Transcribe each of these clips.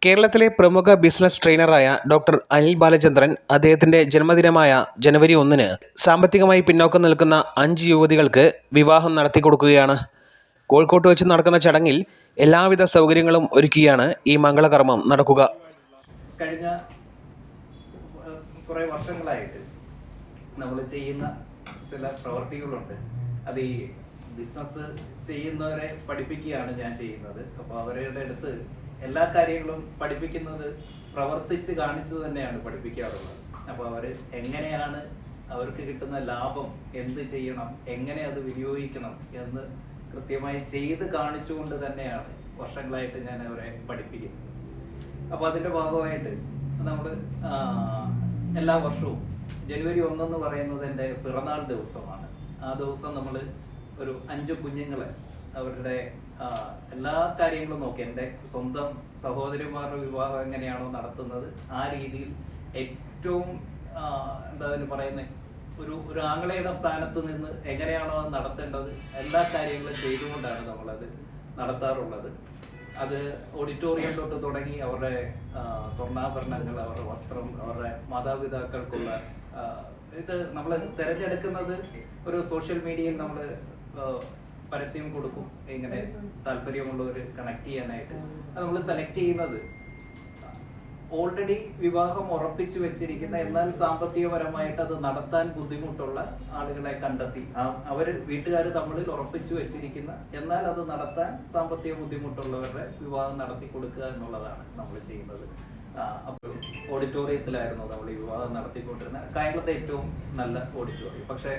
കേരളത്തിലെ പ്രമുഖ business ട്രെയിനറായ doctor Anil Balachandran അദ്ദേഹത്തിന്റെ ജന്മദിനമായ ജനുവരി 1-ന് സാമ്പത്തികമായി പിന്നോക്കം നിൽക്കുന്ന 5 യുവതികൾക്ക് വിവാഹം നടത്തിക്കൊടുക്കുകയാണ്. കോഴിക്കോട്ട് വെച്ച് നടക്കുന്ന ചടങ്ങിൽ എല്ലാവിധ സൗകര്യങ്ങളും ഒരുക്കിയാണ് ഈ മംഗളകർമ്മം നടക്കുക. കഴിഞ്ഞ കുറേ വർഷങ്ങളായിട്ട് നമ്മൾ ചെയ്യുന്ന ചില പ്രവർത്തികളുണ്ട്. അത് ഈ ബിസിനസ് ചെയ്യുന്നവരെ പഠിപ്പിക്കുകയാണ് ഞാൻ ചെയ്യുന്നത്. അപ്പോൾ അവരുടെ അടുത്ത് എല്ലാ കാര്യങ്ങളും പഠിപ്പിക്കുന്നത് പ്രവർത്തിച്ച് കാണിച്ചു തന്നെയാണ് പഠിപ്പിക്കാറുള്ളത്. അപ്പോൾ അവർ എങ്ങനെയാണ് അവർക്ക് കിട്ടുന്ന ലാഭം എന്ത് ചെയ്യണം, എങ്ങനെ അത് വിനിയോഗിക്കണം എന്ന് കൃത്യമായി ചെയ്ത് കാണിച്ചുകൊണ്ട് തന്നെയാണ് വർഷങ്ങളായിട്ട് ഞാൻ അവരെ പഠിപ്പിക്കുന്നത്. അപ്പോൾ അതിൻ്റെ ഭാഗമായിട്ട് നമ്മൾ എല്ലാ വർഷവും ജനുവരി 1 എന്ന് പറയുന്നത് എൻ്റെ പിറന്നാൾ ദിവസമാണ്. ആ ദിവസം നമ്മൾ ഒരു 5 കുഞ്ഞുങ്ങളെ അവരുടെ എല്ലാ കാര്യങ്ങളും നോക്കി, എൻ്റെ സ്വന്തം സഹോദരിമാരുടെ വിവാഹം എങ്ങനെയാണോ നടത്തുന്നത് ആ രീതിയിൽ ഏറ്റവും എന്താ പറയുന്നത്, ഒരു ആംഗലേയുടെ സ്ഥാനത്ത് നിന്ന് എങ്ങനെയാണോ അത് നടത്തേണ്ടത് എല്ലാ കാര്യങ്ങളും ചെയ്തുകൊണ്ടാണ് നമ്മളത് നടത്താറുള്ളത്. അത് ഓഡിറ്റോറിയം തൊട്ട് തുടങ്ങി അവരുടെ സ്വർണ്ണാഭരണങ്ങൾ, അവരുടെ വസ്ത്രം, അവരുടെ മാതാപിതാക്കൾക്കുള്ള ഇത് നമ്മൾ തിരഞ്ഞെടുക്കുന്നത് ഒരു സോഷ്യൽ മീഡിയയിൽ നമ്മൾ പരസ്യം കൊടുക്കും, ഇങ്ങനെ താല്പര്യമുള്ളവർ കണക്ട് ചെയ്യാനായിട്ട്. അത് നമ്മൾ സെലക്ട് ചെയ്യുന്നത് ഓൾറെഡി വിവാഹം ഉറപ്പിച്ചു വെച്ചിരിക്കുന്ന എന്നാൽ സാമ്പത്തികപരമായിട്ട് അത് നടത്താൻ ബുദ്ധിമുട്ടുള്ള ആളുകളെ കണ്ടെത്തി, വീട്ടുകാർ തമ്മിൽ ഉറപ്പിച്ചു വെച്ചിരിക്കുന്ന എന്നാൽ അത് നടത്താൻ സാമ്പത്തിക ബുദ്ധിമുട്ടുള്ളവരുടെ വിവാഹം നടത്തി കൊടുക്കുക എന്നുള്ളതാണ് നമ്മൾ ചെയ്യുന്നത്. അപ്പോൾ ഓഡിറ്റോറിയത്തിലായിരുന്നു നമ്മൾ ഈ വിവാഹം നടത്തിക്കൊണ്ടിരുന്നത്, കേരളത്തെ ഏറ്റവും നല്ല ഓഡിറ്റോറിയം. പക്ഷേ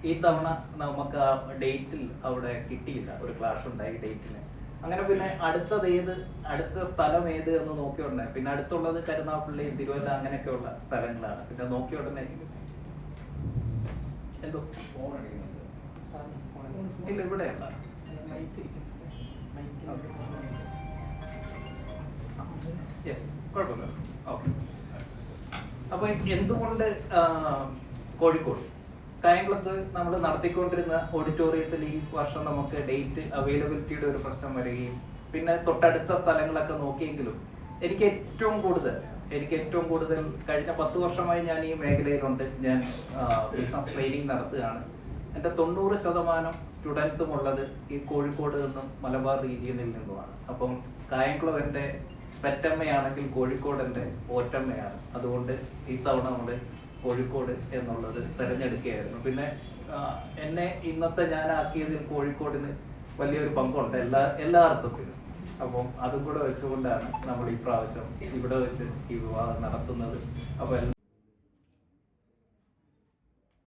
ഈ തവണ നമുക്ക് ആ ഡേറ്റിൽ അവിടെ കിട്ടിയില്ല, ഒരു ക്ലാഷ് ഉണ്ടായി ഡേറ്റിന്. അങ്ങനെ പിന്നെ അടുത്ത സ്ഥലം ഏത് എന്ന് നോക്കിയ ഉടനെ പിന്നെ അടുത്തുള്ളത് കരുനാഗപ്പള്ളി, തിരുവല്ല അങ്ങനെയൊക്കെയുള്ള സ്ഥലങ്ങളാണ്. പിന്നെ നോക്കിയ ഉടനെ എന്തോ ഇല്ല, ഇവിടെയല്ല, യെസ്, കുഴപ്പമില്ല, ഓക്കെ. അപ്പൊ എന്തുകൊണ്ട് കോഴിക്കോട് കായംകുളത്ത് നമ്മൾ നടത്തിക്കൊണ്ടിരുന്ന ഓഡിറ്റോറിയത്തിൽ ഈ വർഷം നമുക്ക് ഡേറ്റ് അവൈലബിലിറ്റിയുടെ ഒരു പ്രശ്നം വരികയും പിന്നെ തൊട്ടടുത്ത സ്ഥലങ്ങളൊക്കെ നോക്കിയെങ്കിലും എനിക്ക് ഏറ്റവും കൂടുതൽ കഴിഞ്ഞ 10 വർഷമായി ഞാൻ ഈ മേഖലയിലുണ്ട്. ഞാൻ ബിസിനസ് ട്രെയിനിങ് നടത്തുകയാണ്. എൻ്റെ 90% സ്റ്റുഡൻസും ഉള്ളത് ഈ കോഴിക്കോട് നിന്നും മലബാർ റീജിയനിൽ നിന്നുമാണ്. അപ്പം കായംകുളം എൻ്റെ പെറ്റമ്മയാണെങ്കിൽ കോഴിക്കോട് എൻ്റെ പോറ്റമ്മയാണ്. അതുകൊണ്ട് ഈ തവണ നമ്മൾ കോഴിക്കോട് എന്നുള്ളത് തിരഞ്ഞെടുക്കുകയായിരുന്നു. പിന്നെ എന്നെ ഇന്നത്തെ ഞാനാക്കിയതിൽ കോഴിക്കോടിന് വലിയൊരു പങ്കുണ്ട് എല്ലാ അർത്ഥത്തിലും. അപ്പം അതും കൂടെ വെച്ചുകൊണ്ടാണ് നമ്മൾ ഈ പ്രാവശ്യം ഇവിടെ വെച്ച് ഈ വിവാഹം നടത്തുന്നത്. അപ്പോൾ